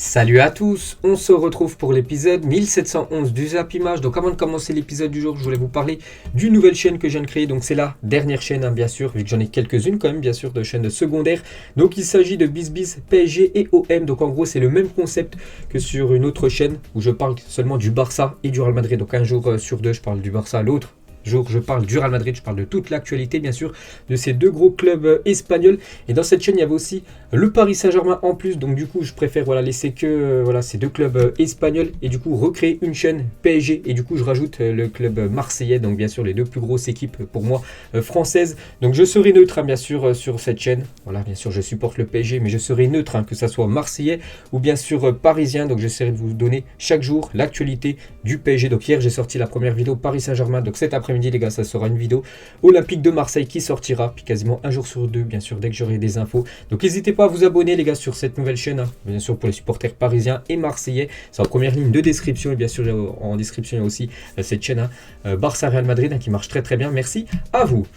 Salut à tous, on se retrouve pour l'épisode 1711 du Zapimage. Donc avant de commencer l'épisode du jour, je voulais vous parler d'une nouvelle chaîne que je viens de créer. Donc c'est la dernière chaîne, bien sûr, vu que j'en ai quelques-unes quand même, bien sûr, de chaînes secondaires. Donc il s'agit de BizBiz, PSG et OM. Donc en gros, c'est le même concept que sur une autre chaîne où je parle seulement du Barça et du Real Madrid. Donc un jour sur deux, je parle du Barça, l'autre jour, je parle du Real Madrid, je parle de toute l'actualité, bien sûr, de ces deux gros clubs espagnols. Et dans cette chaîne, il y avait aussi le Paris Saint-Germain en plus. Donc, du coup, je préfère laisser que ces deux clubs espagnols et du coup, recréer une chaîne PSG. Et du coup, je rajoute le club marseillais. Donc, bien sûr, les deux plus grosses équipes pour moi françaises. Donc, je serai neutre, bien sûr, sur cette chaîne. Voilà, bien sûr, je supporte le PSG, mais je serai neutre, que ça soit marseillais ou bien sûr parisien. Donc, j'essaierai de vous donner chaque jour l'actualité du PSG. Donc, hier, j'ai sorti la première vidéo Paris Saint-Germain. Donc, cet après-midi, les gars, ça sera une vidéo Olympique de Marseille qui sortira, puis quasiment un jour sur deux, bien sûr, dès que j'aurai des infos. Donc n'hésitez pas à vous abonner, les gars, sur cette nouvelle chaîne, bien sûr, pour les supporters parisiens et marseillais. C'est en première ligne de description, et bien sûr, en description, il y a aussi cette chaîne Barça Real Madrid qui marche très très bien. Merci à vous.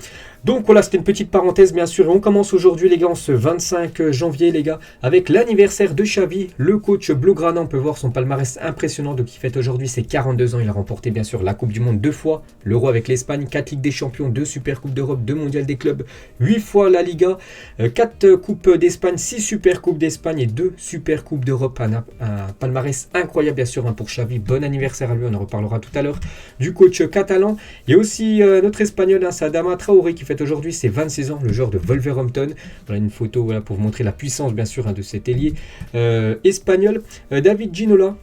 Donc voilà, c'était une petite parenthèse, bien sûr. Et on commence aujourd'hui, les gars, en ce 25 janvier, les gars, avec l'anniversaire de Xavi, le coach blaugrana. On peut voir son palmarès impressionnant. Donc il fête aujourd'hui ses 42 ans. Il a remporté, bien sûr, la Coupe du Monde 2 fois, l'Euro avec l'Espagne, 4 Ligues des Champions, 2 Super Coupes d'Europe, 2 Mondiales des clubs, 8 fois la Liga, 4 Coupes d'Espagne, 6 Super Coupes d'Espagne et 2 Super Coupes d'Europe. Un palmarès incroyable, bien sûr, pour Xavi. Bon anniversaire à lui, on en reparlera tout à l'heure. Du coach catalan. Il y a aussi notre Espagnol, Adama Traoré, qui fait aujourd'hui ses 26 ans, le joueur de Wolverhampton. Voilà une photo pour vous montrer la puissance, bien sûr, de cet ailier espagnol. David Ginola,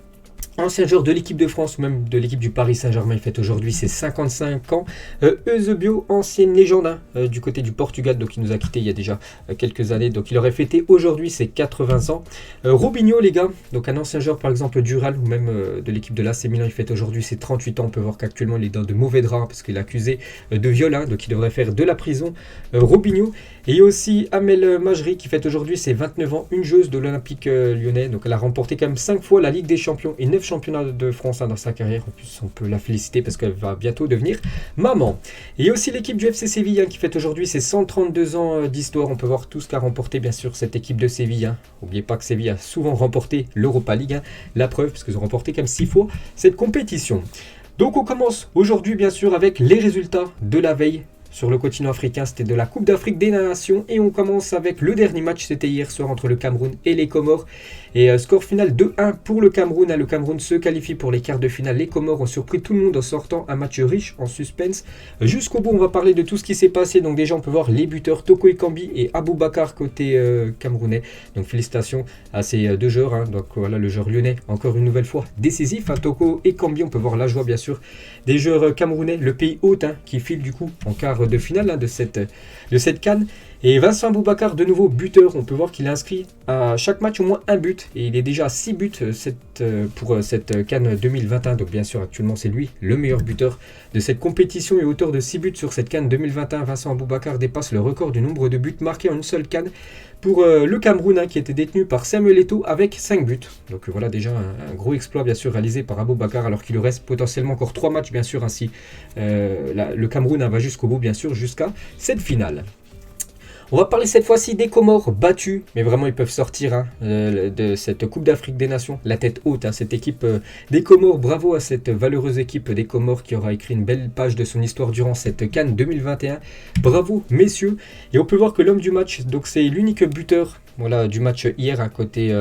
ancien joueur de l'équipe de France ou même de l'équipe du Paris Saint-Germain, il fête aujourd'hui ses 55 ans. Eusebio, ancienne légende du côté du Portugal, donc il nous a quitté il y a déjà quelques années, donc il aurait fêté aujourd'hui ses 80 ans. Robinho, les gars, donc un ancien joueur par exemple du Real ou même de l'équipe de l'AC Milan, il fête aujourd'hui ses 38 ans. On peut voir qu'actuellement il est dans de mauvais draps parce qu'il est accusé de viol, donc il devrait faire de la prison. Robinho. Et il y a aussi Amel Majri qui fête aujourd'hui ses 29 ans, une joueuse de l'Olympique lyonnais. Donc elle a remporté quand même 5 fois la Ligue des Champions et 9 championnats de France dans sa carrière. En plus, on peut la féliciter parce qu'elle va bientôt devenir maman. Et il y a aussi l'équipe du FC Séville qui fête aujourd'hui ses 132 ans d'histoire. On peut voir tout ce qu'a remporté, bien sûr, cette équipe de Séville. N'oubliez pas que Séville a souvent remporté l'Europa League. La preuve, parce qu'ils ont remporté quand même 6 fois cette compétition. Donc on commence aujourd'hui, bien sûr, avec les résultats de la veille. Sur le continent africain, c'était de la Coupe d'Afrique des Nations. Et on commence avec le dernier match, c'était hier soir entre le Cameroun et les Comores. Et score final 2-1 pour le Cameroun. Le Cameroun se qualifie pour les quarts de finale. Les Comores ont surpris tout le monde en sortant un match riche en suspense. Jusqu'au bout, on va parler de tout ce qui s'est passé. Donc déjà, on peut voir les buteurs Toko Ekambi et Aboubakar côté camerounais. Donc félicitations à ces deux joueurs. Donc voilà, le joueur lyonnais, encore une nouvelle fois, décisif. Toko Ekambi, on peut voir la joie, bien sûr, des joueurs camerounais. Le pays hôte qui file du coup en quart de finale de cette CAN. Et Vincent Aboubakar, de nouveau buteur. On peut voir qu'il a inscrit à chaque match au moins un but. Et il est déjà à 6 buts pour cette CAN 2021. Donc bien sûr, actuellement, c'est lui le meilleur buteur de cette compétition. Et auteur de 6 buts sur cette CAN 2021, Vincent Aboubakar dépasse le record du nombre de buts marqués en une seule CAN pour le Cameroun qui était détenu par Samuel Eto'o avec 5 buts. Donc voilà déjà un gros exploit, bien sûr, réalisé par Aboubakar, alors qu'il lui reste potentiellement encore 3 matchs, bien sûr. Ainsi, le Cameroun va jusqu'au bout, bien sûr, jusqu'à cette finale. On va parler cette fois-ci des Comores battus, mais vraiment ils peuvent sortir de cette Coupe d'Afrique des Nations, la tête haute, cette équipe des Comores. Bravo à cette valeureuse équipe des Comores qui aura écrit une belle page de son histoire durant cette CAN 2021. Bravo messieurs. Et on peut voir que l'homme du match, donc c'est l'unique buteur du match hier à côté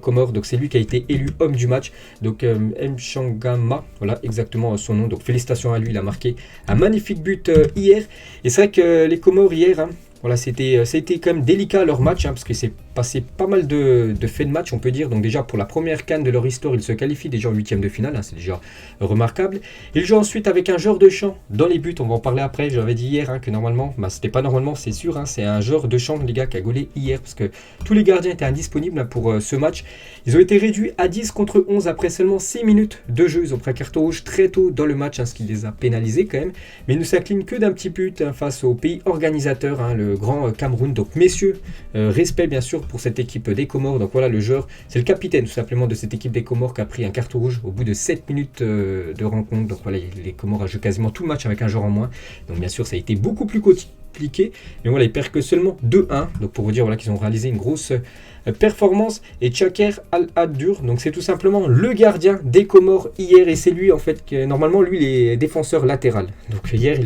Comores. Donc c'est lui qui a été élu homme du match. Donc Mchangama, voilà exactement son nom. Donc félicitations à lui, il a marqué un magnifique but hier. Et c'est vrai que les Comores hier, voilà, c'était quand même délicat leur match, parce que c'est passé pas mal de faits de match, on peut dire. Donc déjà, pour la première CAN de leur histoire, ils se qualifient déjà en huitième de finale, c'est déjà remarquable. Ils jouent ensuite avec un joueur de champ dans les buts, on va en parler après. J'avais dit hier que normalement, c'était pas normalement, c'est sûr, c'est un joueur de champ, les gars, qui a gaulé hier, parce que tous les gardiens étaient indisponibles pour ce match. Ils ont été réduits à 10 contre 11 après seulement 6 minutes de jeu. Ils ont pris un carton rouge très tôt dans le match, ce qui les a pénalisés quand même. Mais ils ne s'inclinent que d'un petit but face au pays organisateur, le grand Cameroun. Donc messieurs, respect bien sûr pour cette équipe des Comores. Donc voilà, le joueur, c'est le capitaine tout simplement de cette équipe des Comores qui a pris un carton rouge au bout de 7 minutes de rencontre. Donc voilà, les Comores ont joué quasiment tout le match avec un joueur en moins. Donc bien sûr, ça a été beaucoup plus compliqué. Mais voilà, ils perdent que seulement 2-1. Donc pour vous dire qu'ils ont réalisé performance, et Chaker Al-Addur. Donc c'est tout simplement le gardien des Comores hier, et c'est lui en fait, normalement lui il est défenseur latéral. Donc hier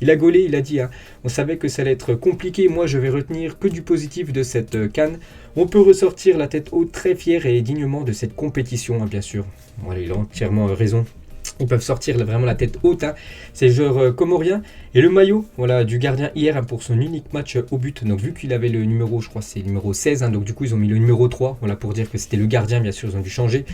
il a gaulé, il a dit on savait que ça allait être compliqué, moi je vais retenir que du positif de cette CAN. On peut ressortir la tête haute, très fier et dignement de cette compétition, bien sûr. Voilà, il a entièrement raison. Ils peuvent sortir vraiment la tête haute, ces joueurs comoriens. Et le maillot voilà, du gardien hier pour son unique match au but. Donc vu qu'il avait le numéro, je crois c'est le numéro 16, donc du coup ils ont mis le numéro 3, voilà, pour dire que c'était le gardien, bien sûr ils ont dû changer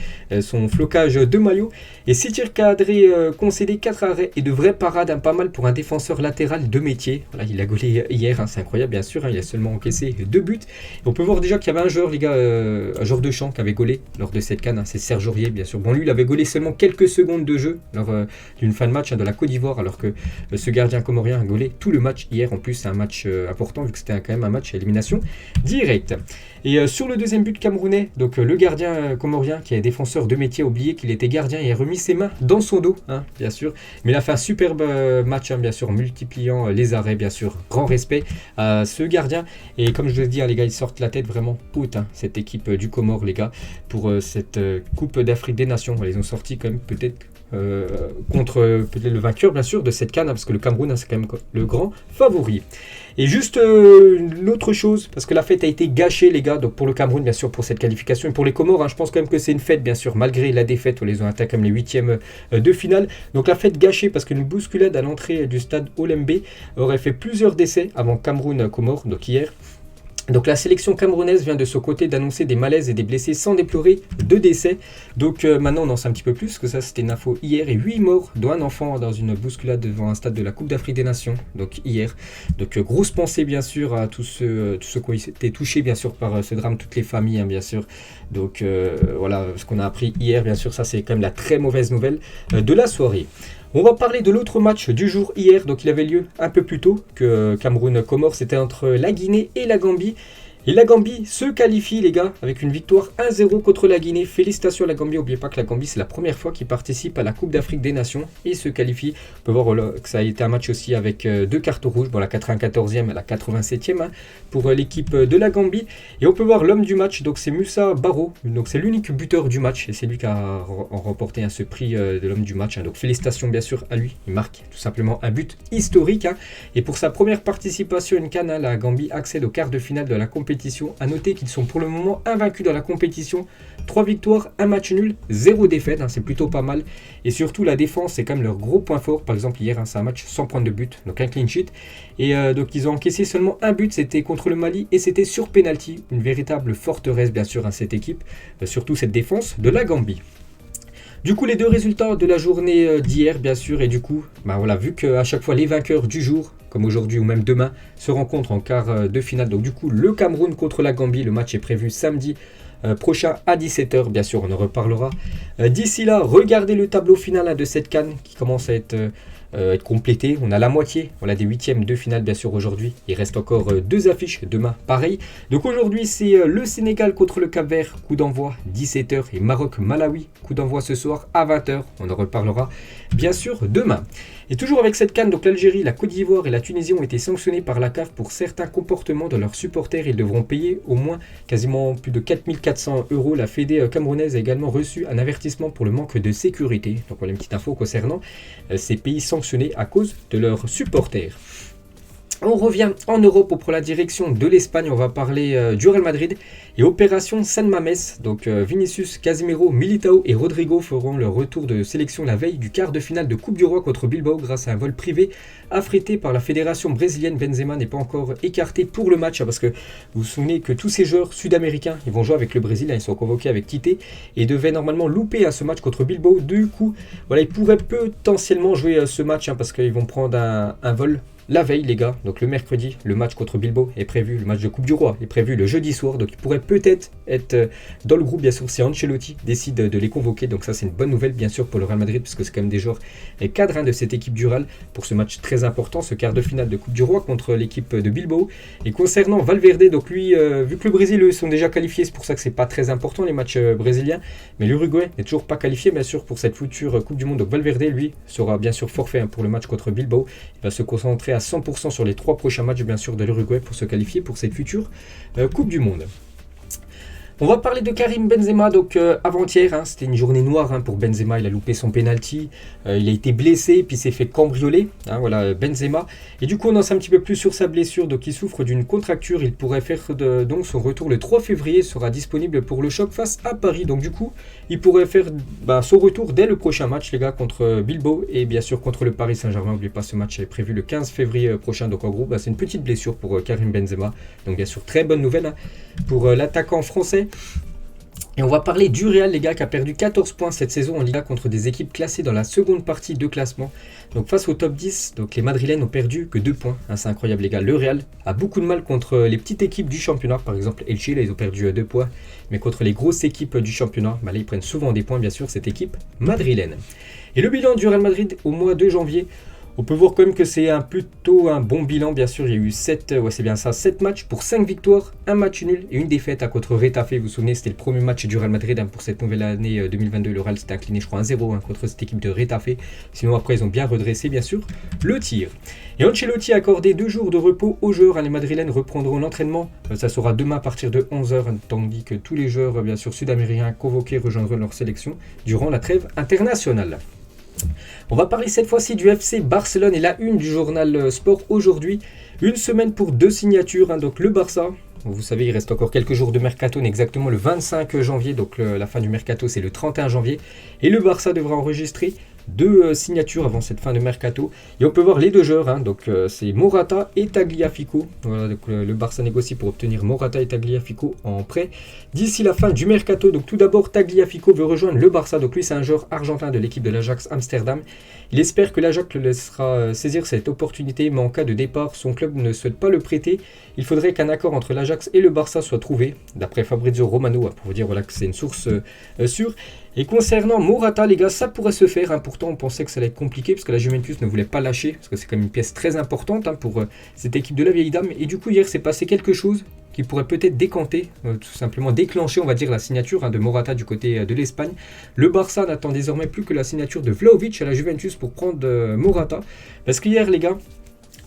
son flocage de maillot. Et 6 tirs cadrés concédés, 4 arrêts et de vraies parades, pas mal pour un défenseur latéral de métier. Voilà, il a gaulé hier, c'est incroyable bien sûr, il a seulement encaissé 2 buts. Et on peut voir déjà qu'il y avait un joueur, les gars, un joueur de champ qui avait gaulé lors de cette CAN, c'est Serge Aurier bien sûr. Bon lui il avait gaulé seulement quelques secondes de jeu lors d'une fin de match de la Côte d'Ivoire, alors que ce gardien comorien a gaulé tout le match hier. En plus c'est un match important vu que c'était quand même un match à élimination directe. Et sur le deuxième but camerounais, donc le gardien comorien qui est défenseur de métier a oublié qu'il était gardien et a remis ses mains dans son dos, bien sûr. Mais il a fait un superbe match, bien sûr, en multipliant les arrêts, bien sûr. Grand respect à ce gardien. Et comme je vous ai dit, les gars, ils sortent la tête vraiment haute, cette équipe du Comore, les gars, pour cette Coupe d'Afrique des Nations. Ils ont sorti quand même peut-être contre peut-être le vainqueur bien sûr de cette CAN, parce que le Cameroun c'est quand même le grand favori. Et juste une autre chose, parce que la fête a été gâchée les gars, donc pour le Cameroun bien sûr pour cette qualification, et pour les Comores je pense quand même que c'est une fête bien sûr, malgré la défaite où les ont atteint comme les 8e de finale. Donc la fête gâchée parce qu'une bousculade à l'entrée du stade Olembe aurait fait plusieurs décès avant Cameroun-Comores, donc hier. Donc la sélection camerounaise vient de ce côté d'annoncer des malaises et des blessés sans déplorer de décès. Donc maintenant on en sait un petit peu plus, que ça c'était une info hier, et 8 morts dont un enfant dans une bousculade devant un stade de la Coupe d'Afrique des Nations, donc hier. Donc grosse pensée bien sûr à tous ceux qui ont été touchés bien sûr par ce drame, toutes les familles bien sûr. Donc voilà ce qu'on a appris hier bien sûr, ça c'est quand même la très mauvaise nouvelle de la soirée. On va parler de l'autre match du jour hier, donc il avait lieu un peu plus tôt que Cameroun-Comores, c'était entre la Guinée et la Gambie. Et la Gambie se qualifie les gars avec une victoire 1-0 contre la Guinée. Félicitations à la Gambie, n'oubliez pas que la Gambie c'est la première fois qu'ils participent à la Coupe d'Afrique des Nations et se qualifie. On peut voir que ça a été un match aussi avec 2 cartes rouges, bon la 94e et la 87e pour l'équipe de la Gambie. Et on peut voir l'homme du match, donc c'est Moussa Barrow, donc c'est l'unique buteur du match et c'est lui qui a remporté ce prix de l'homme du match. Donc félicitations bien sûr à lui, il marque tout simplement un but historique. Et pour sa première participation à une CAN, la Gambie accède au quart de finale de la compétition. A noter qu'ils sont pour le moment invaincus dans la compétition, 3 victoires, 1 match nul, 0 défaite, c'est plutôt pas mal. Et surtout la défense c'est quand même leur gros point fort. Par exemple hier c'est un match sans prendre de but, donc un clean sheet. Et donc ils ont encaissé seulement un but, c'était contre le Mali et c'était sur penalty. Une véritable forteresse bien sûr cette équipe, surtout cette défense de la Gambie. Du coup, les deux résultats de la journée d'hier, bien sûr, et du coup, voilà, vu qu'à chaque fois les vainqueurs du jour, comme aujourd'hui ou même demain, se rencontrent en quart de finale. Donc du coup, le Cameroun contre la Gambie, le match est prévu samedi prochain à 17h, bien sûr, on en reparlera. D'ici là, regardez le tableau final de cette CAN qui commence à être complété. On a la moitié, on a des 8e de finale bien sûr aujourd'hui. Il reste encore 2 affiches, demain pareil. Donc aujourd'hui c'est le Sénégal contre le Cap-Vert, coup d'envoi 17h, et Maroc-Malawi, coup d'envoi ce soir à 20h. On en reparlera bien sûr demain. Et toujours avec cette CAN, donc l'Algérie, la Côte d'Ivoire et la Tunisie ont été sanctionnés par la CAF pour certains comportements de leurs supporters. Ils devront payer au moins quasiment plus de 4400 €. La Fédé camerounaise a également reçu un avertissement pour le manque de sécurité. Donc voilà une petite info concernant ces pays sanctionnés à cause de leurs supporters. On revient en Europe pour la direction de l'Espagne. On va parler du Real Madrid et Opération San Mames. Donc Vinicius, Casemiro, Militao et Rodrigo feront leur retour de sélection la veille du quart de finale de Coupe du Roi contre Bilbao grâce à un vol privé affrété par la fédération brésilienne. Benzema n'est pas encore écarté pour le match parce que vous vous souvenez que tous ces joueurs sud-américains ils vont jouer avec le Brésil. Ils sont convoqués avec Tite et devaient normalement louper ce match contre Bilbao. Du coup, voilà, ils pourraient potentiellement jouer ce match parce qu'ils vont prendre un vol la veille les gars, donc le mercredi, le match contre Bilbao est prévu, le match de Coupe du Roi est prévu le jeudi soir, donc il pourrait peut-être être dans le groupe bien sûr si Ancelotti décide de les convoquer, donc ça c'est une bonne nouvelle bien sûr pour le Real Madrid, puisque c'est quand même des joueurs cadres de cette équipe du Real pour ce match très important, ce quart de finale de Coupe du Roi contre l'équipe de Bilbao. Et concernant Valverde, donc lui, vu que le Brésil eux sont déjà qualifiés, c'est pour ça que c'est pas très important les matchs brésiliens, mais l'Uruguay n'est toujours pas qualifié bien sûr pour cette future Coupe du Monde, donc Valverde lui sera bien sûr forfait pour le match contre Bilbao, il va se concentrer à 100% sur les 3 prochains matchs bien sûr de l'Uruguay pour se qualifier pour cette future Coupe du Monde. On va parler de Karim Benzema, donc avant-hier, c'était une journée noire pour Benzema, il a loupé son penalty, il a été blessé, puis s'est fait cambrioler, voilà Benzema. Et du coup on en sait un petit peu plus sur sa blessure, donc il souffre d'une contracture, il pourrait faire donc son retour le 3 février, sera disponible pour le choc face à Paris. Donc du coup il pourrait faire son retour dès le prochain match les gars, contre Bilbao et bien sûr contre le Paris Saint-Germain. N'oubliez pas, ce match est prévu le 15 février prochain, donc en gros c'est une petite blessure pour Karim Benzema. Donc bien sûr très bonne nouvelle pour l'attaquant français. Et on va parler du Real les gars, qui a perdu 14 points cette saison en Liga contre des équipes classées dans la seconde partie de classement. Donc face au top 10, donc les Madrilènes ont perdu que 2 points, c'est incroyable les gars. Le Real a beaucoup de mal contre les petites équipes du championnat, par exemple Elche, là ils ont perdu 2 points. Mais contre les grosses équipes du championnat, là ils prennent souvent des points bien sûr, cette équipe madrilène. Et le bilan du Real Madrid au mois de janvier, on peut voir quand même que c'est plutôt un bon bilan. Bien sûr, il y a eu 7 matchs pour 5 victoires, 1 match nul et une défaite contre Retafe. Vous vous souvenez, c'était le premier match du Real Madrid pour cette nouvelle année 2022. Le Real s'était incliné, je crois, 1-0 contre cette équipe de Retafe. Sinon, après, ils ont bien redressé, bien sûr, le tir. Et Ancelotti a accordé 2 jours de repos aux joueurs. Les Madrilènes reprendront l'entraînement. Ça sera demain à partir de 11h, tandis que tous les joueurs, bien sûr, sud-américains convoqués rejoindront leur sélection durant la trêve internationale. On va parler cette fois-ci du FC Barcelone et la une du journal Sport aujourd'hui. Une semaine pour 2 signatures, donc le Barça. Vous savez, il reste encore quelques jours de mercato, exactement le 25 janvier, donc la fin du mercato c'est le 31 janvier. Et le Barça devra enregistrer 2 signatures avant cette fin de mercato. Et on peut voir les 2 joueurs, donc c'est Morata et Tagliafico. Voilà, donc le Barça négocie pour obtenir Morata et Tagliafico en prêt d'ici la fin du mercato. Donc tout d'abord, Tagliafico veut rejoindre le Barça. Donc lui, c'est un joueur argentin de l'équipe de l'Ajax Amsterdam. Il espère que l'Ajax le laissera saisir cette opportunité, mais en cas de départ, son club ne souhaite pas le prêter. Il faudrait qu'un accord entre l'Ajax et le Barça soit trouvé, d'après Fabrizio Romano, pour vous dire voilà, que c'est une source sûre. Et concernant Morata, les gars, ça pourrait se faire. Pourtant, on pensait que ça allait être compliqué parce que la Juventus ne voulait pas lâcher, parce que c'est quand même une pièce très importante pour cette équipe de la vieille dame. Et du coup, hier, s'est passé quelque chose qui pourrait peut-être décanter, tout simplement déclencher, on va dire, la signature de Morata du côté de l'Espagne. Le Barça n'attend désormais plus que la signature de Vlahovic à la Juventus pour prendre Morata. Parce qu'hier, les gars,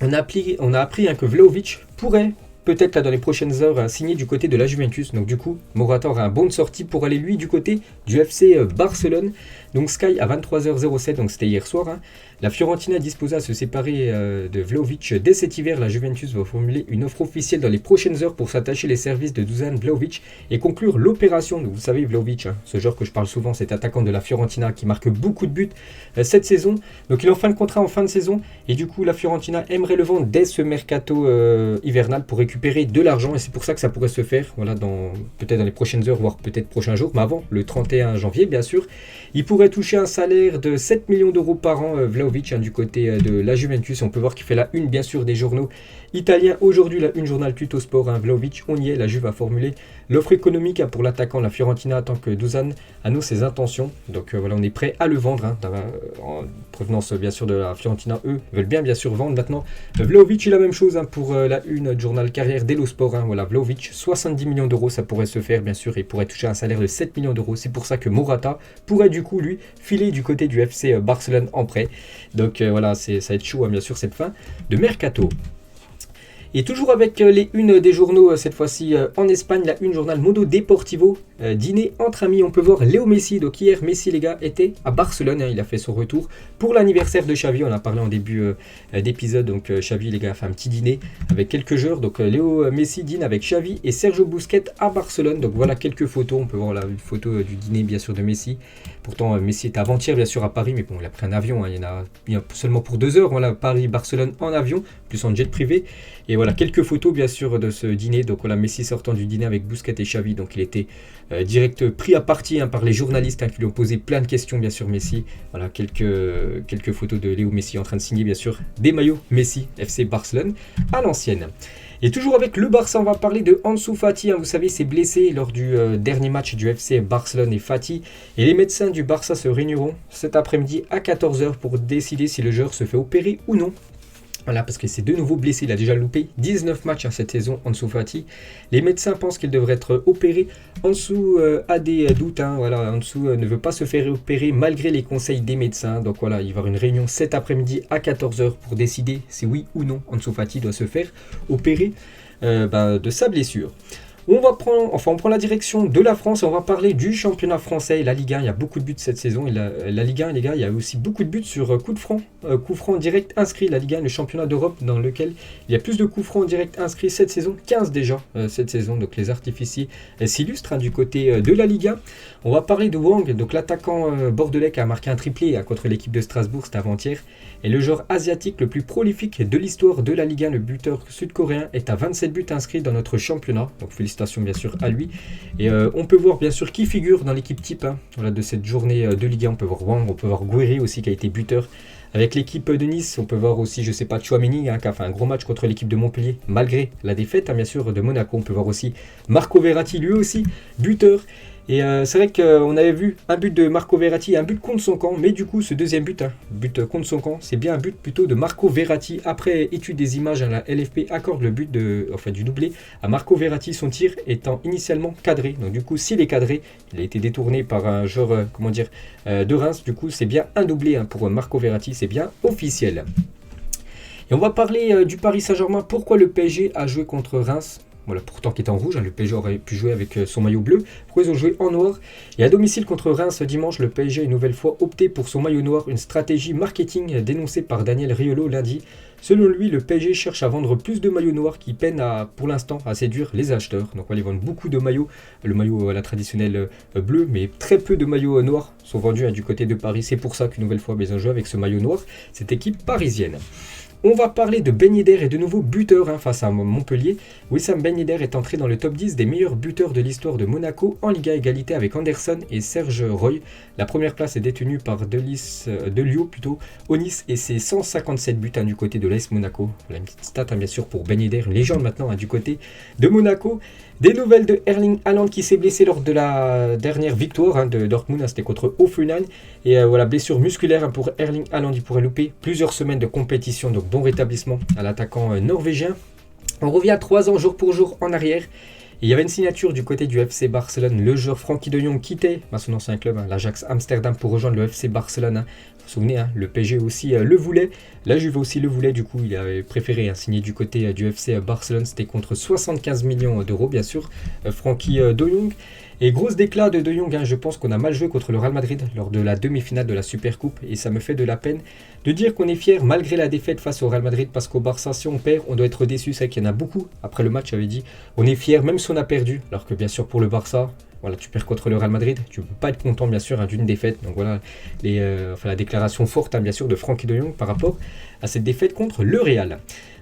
on a appris que Vlahovic pourrait peut-être là dans les prochaines heures signer du côté de la Juventus. Donc du coup, Morata aura un bon de sortie pour aller lui du côté du FC Barcelone. Donc Sky à 23h07, donc c'était hier soir. La Fiorentina disposa à se séparer de Vlahovic dès cet hiver. La Juventus va formuler une offre officielle dans les prochaines heures pour s'attacher les services de Dusan Vlahovic et conclure l'opération. Donc vous savez, Vlahovic, ce joueur que je parle souvent, cet attaquant de la Fiorentina qui marque beaucoup de buts cette saison. Donc il est en fin de contrat en fin de saison et du coup la Fiorentina aimerait le vendre dès ce mercato hivernal pour récupérer de l'argent et c'est pour ça que ça pourrait se faire, voilà, peut-être dans les prochaines heures, voire peut-être prochains jours, mais avant le 31 janvier bien sûr. Il pourrait toucher un salaire de 7 millions d'euros par an, Vlahovic, du côté de la Juventus. On peut voir qu'il fait la une, bien sûr, des journaux italiens. Aujourd'hui, la une journal Tutto Sport, Vlahovic, on y est. La Juve a formulé l'offre économique pour l'attaquant. La Fiorentina attend que Dusan annonce ses intentions. Donc voilà, on est prêt à le vendre. En provenance, bien sûr, de la Fiorentina. Eux veulent bien sûr vendre maintenant. Vlahovic, la même chose pour la une du journal Carrière d'Elo Sport. Voilà, Vlahovic, 70 millions d'euros, ça pourrait se faire, bien sûr. Et pourrait toucher un salaire de 7 millions d'euros. C'est pour ça que Morata pourrait du coup, lui, filer du côté du FC Barcelone en prêt. Donc voilà, ça va être chaud, bien sûr, cette fin de mercato. Et toujours avec les unes des journaux, cette fois-ci en Espagne, la une journal Mundo Deportivo, dîner entre amis. On peut voir Léo Messi. Donc hier, Messi, les gars, était à Barcelone. Il a fait son retour pour l'anniversaire de Xavi. On a parlé en début d'épisode. Donc Xavi, les gars, a fait un petit dîner avec quelques joueurs. Donc Léo Messi dîne avec Xavi et Sergio Busquets à Barcelone. Donc voilà quelques photos. On peut voir là une photo du dîner, bien sûr, de Messi. Pourtant, Messi était avant-hier, bien sûr, à Paris. Mais bon, il a pris un avion. Il y en a seulement pour 2 heures. Voilà, Paris-Barcelone en avion, plus en jet privé. Et voilà, quelques photos bien sûr de ce dîner. Donc voilà, Messi sortant du dîner avec Busquets et Xavi. Donc il était direct pris à partie par les journalistes qui lui ont posé plein de questions, bien sûr, Messi. Voilà, quelques photos de Léo Messi en train de signer, bien sûr, des maillots Messi, FC Barcelone, à l'ancienne. Et toujours avec le Barça, on va parler de Ansu Fati. Vous savez, s'est blessé lors du dernier match du FC Barcelone et Fati. Et les médecins du Barça se réuniront cet après-midi à 14h pour décider si le joueur se fait opérer ou non. Voilà, parce qu'il s'est de nouveau blessé, il a déjà loupé 19 matchs cette saison, Ansu Fati. Les médecins pensent qu'il devrait être opéré. Ansu a des doutes, voilà, Ansu ne veut pas se faire opérer malgré les conseils des médecins. Donc voilà, il va y avoir une réunion cet après-midi à 14h pour décider si oui ou non Ansu Fati doit se faire opérer de sa blessure. On prend la direction de la France et on va parler du championnat français et la Ligue 1. Il y a beaucoup de buts cette saison. Et la Ligue 1, les gars, il y a aussi beaucoup de buts sur coups de franc. Coups francs direct inscrits. La Ligue 1, le championnat d'Europe dans lequel il y a plus de coups francs direct inscrits cette saison. 15 déjà cette saison. Donc les artificiers s'illustrent du côté de la Ligue 1. On va parler de Wang, donc l'attaquant bordelais qui a marqué un triplé contre l'équipe de Strasbourg, c'était avant-hier. Et le joueur asiatique le plus prolifique de l'histoire de la Ligue 1, le buteur sud-coréen, est à 27 buts inscrits dans notre championnat. Donc félicitations bien sûr à lui. Et on peut voir bien sûr qui figure dans l'équipe type de cette journée de Ligue 1. On peut voir Wang, on peut voir Guiri aussi qui a été buteur avec l'équipe de Nice. On peut voir aussi, je sais pas, Tchouaméni qui a fait un gros match contre l'équipe de Montpellier malgré la défaite bien sûr de Monaco. On peut voir aussi Marco Verratti, lui aussi buteur. Et c'est vrai qu'on avait vu un but de Marco Verratti et un but contre son camp, mais du coup ce deuxième but, but contre son camp, c'est bien un but plutôt de Marco Verratti. Après étude des images, la LFP accorde le but du doublé à Marco Verratti, son tir étant initialement cadré. Donc du coup s'il est cadré, il a été détourné par un joueur de Reims, du coup c'est bien un doublé pour Marco Verratti, c'est bien officiel. Et on va parler du Paris Saint-Germain. Pourquoi le PSG a joué contre Reims ? Voilà, pourtant qui est en rouge, le PSG aurait pu jouer avec son maillot bleu. Pourquoi ils ont joué en noir? Et à domicile contre Reims dimanche, le PSG a une nouvelle fois opté pour son maillot noir, une stratégie marketing dénoncée par Daniel Riolo lundi. Selon lui, le PSG cherche à vendre plus de maillots noirs qui peinent pour l'instant à séduire les acheteurs. Donc voilà, ils vendent beaucoup de maillots, le maillot traditionnel bleu, mais très peu de maillots noirs sont vendus du côté de Paris. C'est pour ça qu'une nouvelle fois, ils ont joué avec ce maillot noir, cette équipe parisienne. On va parler de Ben Yedder et de nouveau buteur face à Montpellier. Wissam Ben Yedder est entré dans le top 10 des meilleurs buteurs de l'histoire de Monaco en Liga, égalité avec Anderson et Serge Roy. La première place est détenue par Delio Onis et ses 157 buts du côté de l'AS Monaco. Voilà une petite stat bien sûr pour Ben Yedder, une légende maintenant du côté de Monaco. Des nouvelles de Erling Haaland qui s'est blessé lors de la dernière victoire de Dortmund, c'était contre Hoffenheim. Et voilà, blessure musculaire pour Erling Haaland, il pourrait louper plusieurs semaines de compétition, donc bon rétablissement à l'attaquant norvégien. On revient 3 ans jour pour jour en arrière. Et il y avait une signature du côté du FC Barcelone. Le joueur Frenkie de Jong quittait son ancien club, l'Ajax Amsterdam, pour rejoindre le FC Barcelone. Vous vous souvenez, le PSG aussi le voulait. La Juve aussi le voulait. Du coup, il avait préféré signer du côté du FC Barcelone. C'était contre 75 millions d'euros, bien sûr. Frenkie de Jong. Et grosse déclat de Jong, je pense qu'on a mal joué contre le Real Madrid lors de la demi-finale de la Supercoupe. Et ça me fait de la peine de dire qu'on est fier malgré la défaite face au Real Madrid. Parce qu'au Barça, si on perd, on doit être déçu. C'est vrai qu'il y en a beaucoup. Après le match, j'avais dit, on est fier même si on a perdu. Alors que bien sûr pour le Barça, voilà, tu perds contre le Real Madrid, tu ne peux pas être content bien sûr d'une défaite. Donc voilà la déclaration forte bien sûr de Frenkie de Jong par rapport à cette défaite contre le Real.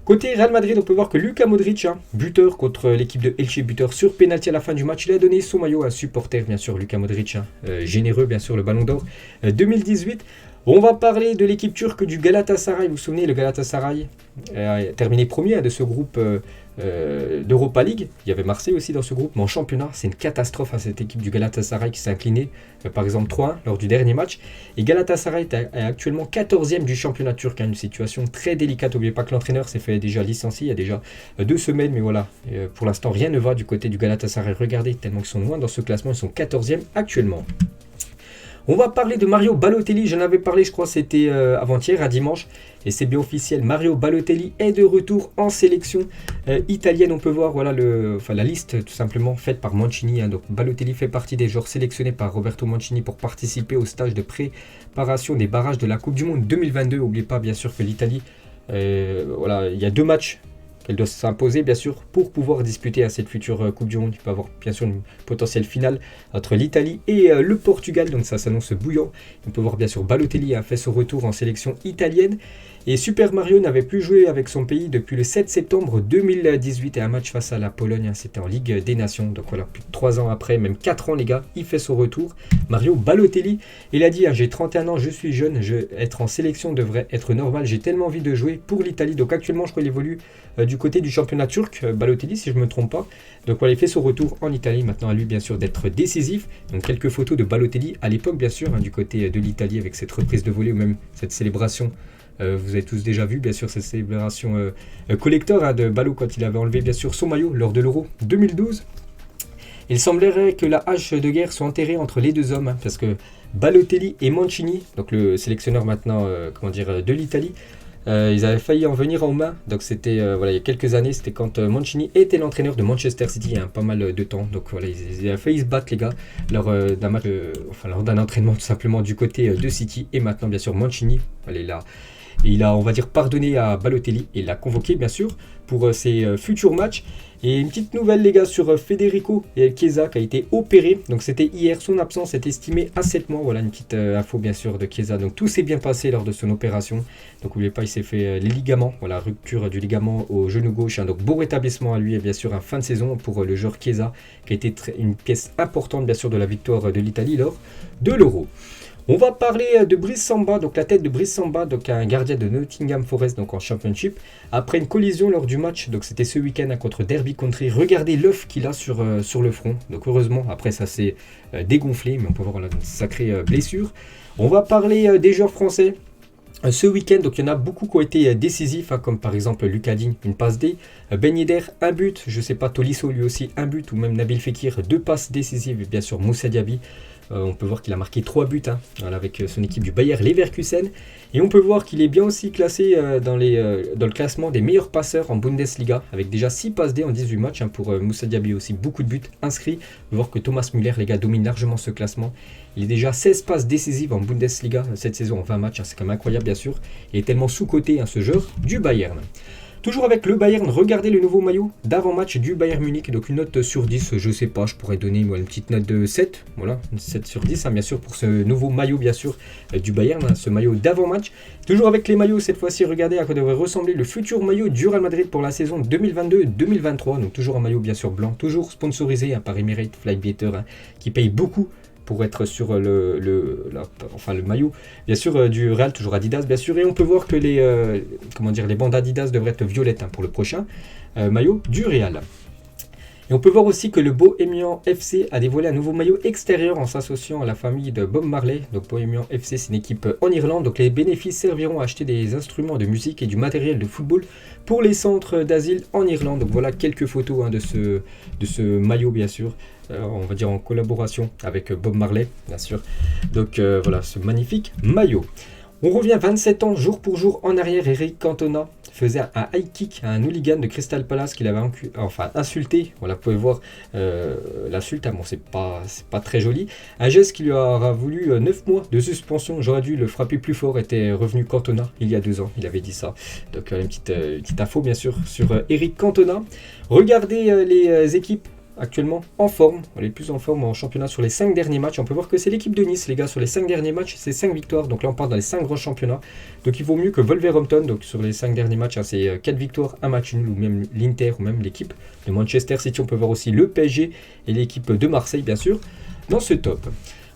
Côté Real Madrid, on peut voir que Luka Modric, buteur contre l'équipe de Elche, buteur sur pénalty à la fin du match, il a donné son maillot à un supporter, bien sûr, Luka Modric, généreux, bien sûr, le Ballon d'Or 2018. On va parler de l'équipe turque du Galatasaray. Vous vous souvenez, le Galatasaray a terminé premier de ce groupe d'Europa League. Il y avait Marseille aussi dans ce groupe, mais en championnat, c'est une catastrophe à cette équipe du Galatasaray qui s'est inclinée, par exemple 3-1 lors du dernier match. Et Galatasaray est actuellement 14e du championnat turc, une situation très délicate. N'oubliez pas que l'entraîneur s'est fait déjà licencier il y a déjà 2 semaines, mais voilà, pour l'instant rien ne va du côté du Galatasaray. Regardez, tellement qu'ils sont loin dans ce classement, ils sont 14e actuellement. On va parler de Mario Balotelli, j'en avais parlé je crois c'était avant-hier, dimanche, et c'est bien officiel, Mario Balotelli est de retour en sélection italienne. On peut voir voilà, la liste tout simplement faite par Mancini, donc Balotelli fait partie des joueurs sélectionnés par Roberto Mancini pour participer au stage de préparation des barrages de la Coupe du Monde 2022. N'oubliez pas bien sûr que l'Italie, il y a 2 matchs qu'elle doit s'imposer bien sûr pour pouvoir disputer à cette future Coupe du Monde. Il peut y avoir bien sûr une potentielle finale entre l'Italie et le Portugal, donc ça s'annonce bouillant. On peut voir bien sûr Balotelli a fait son retour en sélection italienne. Et Super Mario n'avait plus joué avec son pays depuis le 7 septembre 2018 et un match face à la Pologne, c'était en Ligue des Nations. Donc voilà, plus de 3 ans après, même 4 ans les gars, il fait son retour. Mario Balotelli, il a dit, j'ai 31 ans, je suis jeune, être en sélection devrait être normal, j'ai tellement envie de jouer pour l'Italie. Donc actuellement je crois qu'il évolue du côté du championnat turc, Balotelli si je ne me trompe pas. Donc voilà, il fait son retour en Italie, maintenant à lui bien sûr d'être décisif. Donc quelques photos de Balotelli à l'époque bien sûr, du côté de l'Italie avec cette reprise de volée ou même cette célébration. Vous avez tous déjà vu bien sûr cette célébration collector de Balo quand il avait enlevé bien sûr son maillot lors de l'Euro 2012. Il semblerait que la hache de guerre soit enterrée entre les deux hommes, parce que Balotelli et Mancini, donc le sélectionneur maintenant de l'Italie, Ils avaient failli en venir en main, donc c'était voilà, il y a quelques années, c'était quand Mancini était l'entraîneur de Manchester City il y a pas mal de temps. Donc voilà, ils avaient failli se battre les gars lors d'un match, lors d'un entraînement tout simplement du côté de City. Et maintenant bien sûr Mancini, elle est là. Et il a, on va dire, pardonné à Balotelli et l'a convoqué, bien sûr, pour ses futurs matchs. Et une petite nouvelle, les gars, sur Federico Chiesa qui a été opéré. Donc, c'était hier. Son absence est estimée à 7 mois. Voilà une petite info, bien sûr, de Chiesa. Donc, tout s'est bien passé lors de son opération. Donc, n'oubliez pas, il s'est fait les ligaments. Voilà, rupture du ligament au genou gauche. Hein. Donc, beau rétablissement à lui. Et bien sûr, un fin de saison pour le joueur Chiesa, qui a été une pièce importante, bien sûr, de la victoire de l'Italie lors de l'Euro. On va parler de Brice Samba, donc la tête de Brice Samba, donc un gardien de Nottingham Forest, donc en Championship, après une collision lors du match, donc c'était ce week-end contre Derby County. Regardez l'œuf qu'il a sur le front, donc heureusement, après ça s'est dégonflé, mais on peut voir une sacrée blessure. On va parler des joueurs français. Ce week-end, donc il y en a beaucoup qui ont été décisifs, hein, comme par exemple Lucas Digne, une passe D, Ben Yedder, un but, je sais pas, Tolisso lui aussi un but, ou même Nabil Fekir, 2 passes décisives, et bien sûr Moussa Diaby. On peut voir qu'il a marqué 3 buts hein, voilà, avec son équipe du Bayer Leverkusen. Et on peut voir qu'il est bien aussi classé dans le classement des meilleurs passeurs en Bundesliga, avec déjà 6 passes D en 18 matchs hein, pour Moussa Diaby aussi, beaucoup de buts inscrits. On peut voir que Thomas Müller, les gars, domine largement ce classement. Il est déjà 16 passes décisives en Bundesliga cette saison en 20 matchs, hein, c'est quand même incroyable bien sûr. Il est tellement sous-coté hein, ce joueur du Bayern. Toujours avec le Bayern, regardez le nouveau maillot d'avant-match du Bayern Munich. Donc une note sur 10, je sais pas, je pourrais donner une petite note de 7. Voilà, une 7 sur 10, hein, bien sûr, pour ce nouveau maillot, bien sûr, du Bayern, hein, ce maillot d'avant-match. Toujours avec les maillots, cette fois-ci, regardez à quoi devrait ressembler le futur maillot du Real Madrid pour la saison 2022-2023. Donc toujours un maillot, bien sûr, blanc, toujours sponsorisé hein, par Emirates Flightbeater, hein, qui paye beaucoup pour être sur le maillot, bien sûr, du Real, toujours Adidas, bien sûr. Et on peut voir que les bandes Adidas devraient être violettes hein, pour le prochain maillot du Real. Et on peut voir aussi que le Bohemian FC a dévoilé un nouveau maillot extérieur en s'associant à la famille de Bob Marley. Donc Bohemian FC, c'est une équipe en Irlande. Donc les bénéfices serviront à acheter des instruments de musique et du matériel de football pour les centres d'asile en Irlande. Donc voilà quelques photos hein, de ce maillot, bien sûr. On va dire en collaboration avec Bob Marley, bien sûr. Donc voilà ce magnifique maillot. On revient 27 ans jour pour jour en arrière. Eric Cantona faisait un high kick à un hooligan de Crystal Palace qu'il avait insulté. Voilà, vous pouvez voir l'insulte. Bon, c'est pas très joli. Un geste qui lui aura voulu 9 mois de suspension. J'aurais dû le frapper plus fort. Était revenu Cantona il y a 2 ans. Il avait dit ça. Donc une petite info bien sûr sur Eric Cantona. Regardez les équipes actuellement en forme, elle est plus en forme en championnat sur les 5 derniers matchs. On peut voir que c'est l'équipe de Nice, les gars, sur les 5 derniers matchs, c'est 5 victoires. Donc là, on part dans les 5 grands championnats. Donc il vaut mieux que Wolverhampton. Donc sur les 5 derniers matchs, hein, c'est 4 victoires, 1 match nul, ou même l'Inter, ou même l'équipe de Manchester City. On peut voir aussi le PSG et l'équipe de Marseille, bien sûr, dans ce top.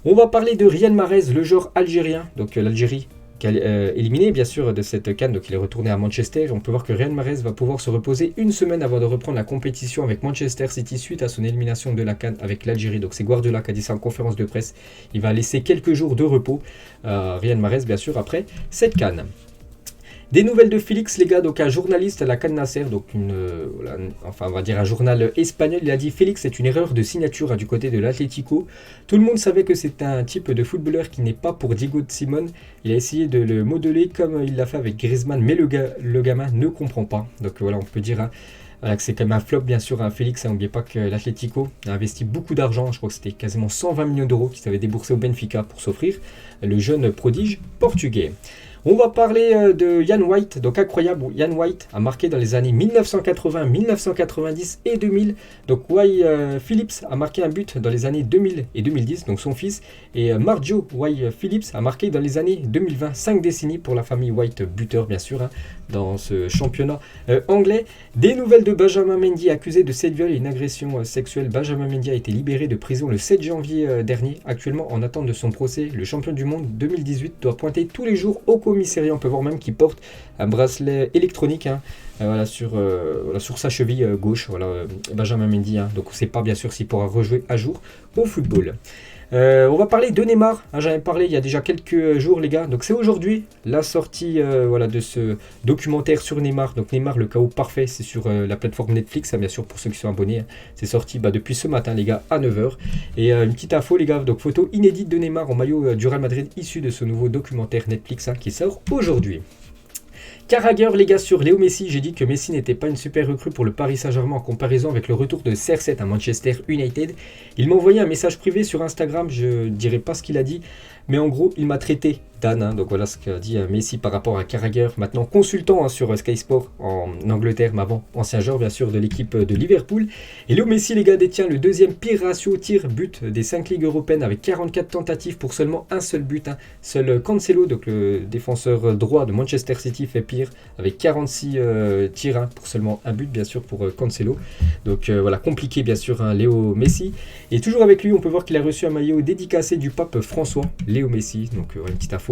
On va parler de Riyad Mahrez, le joueur algérien. Donc l'Algérie qui a éliminé bien sûr de cette CAN, donc il est retourné à Manchester. On peut voir que Riyad Mahrez va pouvoir se reposer une semaine avant de reprendre la compétition avec Manchester City suite à son élimination de la CAN avec l'Algérie. Donc c'est Guardiola qui a dit ça en conférence de presse. Il va laisser quelques jours de repos à Riyad Mahrez bien sûr après cette CAN. Des nouvelles de Félix, les gars, donc un journaliste à la Can Nasser, donc on va dire un journal espagnol, il a dit Félix c'est une erreur de signature du côté de l'Atlético. Tout le monde savait que c'est un type de footballeur qui n'est pas pour Diego Simon. Il a essayé de le modeler comme il l'a fait avec Griezmann, mais le gamin ne comprend pas. Donc voilà, on peut dire que c'est quand même un flop, bien sûr, un Félix. N'oubliez pas que l'Atlético a investi beaucoup d'argent, je crois que c'était quasiment 120 millions d'euros qu'ils avaient déboursé au Benfica pour s'offrir le jeune prodige portugais. On va parler de Ian White, donc incroyable, Ian White a marqué dans les années 1980, 1990 et 2000. Donc Phillips a marqué un but dans les années 2000 et 2010, donc son fils. Et Marjo Phillips a marqué dans les années 2020, 5 décennies pour la famille White, buteur bien sûr, hein, dans ce championnat anglais. Des nouvelles de Benjamin Mendy, accusé de 7 viols et une agression sexuelle. Benjamin Mendy a été libéré de prison le 7 janvier dernier. Actuellement en attente de son procès, le champion du monde 2018 doit pointer tous les jours au commissariat. On peut voir même qu'il porte un bracelet électronique hein, sur sa cheville gauche. Voilà, Benjamin Mendy. Hein. Donc on ne sait pas bien sûr s'il pourra rejouer à jour au football. On va parler de Neymar. Hein, j'en ai parlé il y a déjà quelques jours, les gars. Donc c'est aujourd'hui la sortie de ce documentaire sur Neymar. Donc Neymar, le chaos parfait, c'est sur la plateforme Netflix, hein, bien sûr pour ceux qui sont abonnés. Hein. C'est sorti depuis ce matin, les gars, à 9h. Et une petite info, les gars. Donc photo inédite de Neymar en maillot du Real Madrid, issue de ce nouveau documentaire Netflix hein, qui sort aujourd'hui. Carragher, les gars, sur Léo Messi, j'ai dit que Messi n'était pas une super recrue pour le Paris Saint-Germain en comparaison avec le retour de CR7 à Manchester United. Il m'a envoyé un message privé sur Instagram, je ne dirai pas ce qu'il a dit, mais en gros, il m'a traité d'âne. Donc voilà ce qu'a dit Messi par rapport à Carragher, maintenant consultant sur Sky Sport en Angleterre, mais avant ancien joueur bien sûr de l'équipe de Liverpool. Et Léo Messi, les gars, détient le deuxième pire ratio tir-but des 5 ligues européennes avec 44 tentatives pour seulement un seul but. Seul Cancelo, donc le défenseur droit de Manchester City, fait pire avec 46 tirs pour seulement un but bien sûr pour Cancelo. Donc voilà, compliqué bien sûr Léo Messi. Et toujours avec lui, on peut voir qu'il a reçu un maillot dédicacé du pape François, Léo Messi. Donc une petite info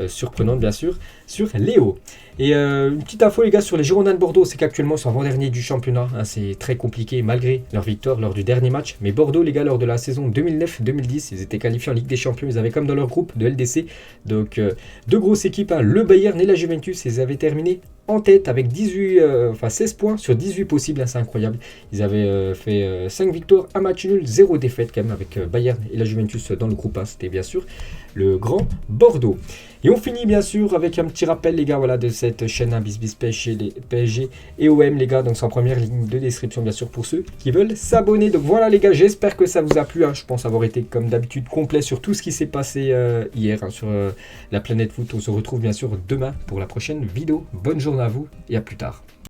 surprenante bien sûr sur Léo. Et une petite info les gars sur les Girondins de Bordeaux, c'est qu'actuellement ils sont avant-dernier du championnat. C'est très compliqué malgré leur victoire lors du dernier match. Mais Bordeaux les gars, lors de la saison 2009-2010, ils étaient qualifiés en Ligue des Champions. Ils avaient comme dans leur groupe de LDC donc deux grosses équipes, le Bayern et la Juventus. Ils avaient terminé en tête avec 16 points sur 18 possibles, c'est incroyable. Ils avaient fait 5 victoires, un match nul, 0 défaite quand même avec Bayern et la Juventus dans le groupe A. C'était bien sûr le grand Bordeaux. Et on finit bien sûr avec un petit rappel les gars, voilà, de cette chaîne Bisbis PSG et OM les gars. Donc c'est en première ligne de description bien sûr pour ceux qui veulent s'abonner. Donc voilà les gars, j'espère que ça vous a plu. Je pense avoir été comme d'habitude complet sur tout ce qui s'est passé hier sur la planète foot. On se retrouve bien sûr demain pour la prochaine vidéo. Bonne journée à vous et à plus tard.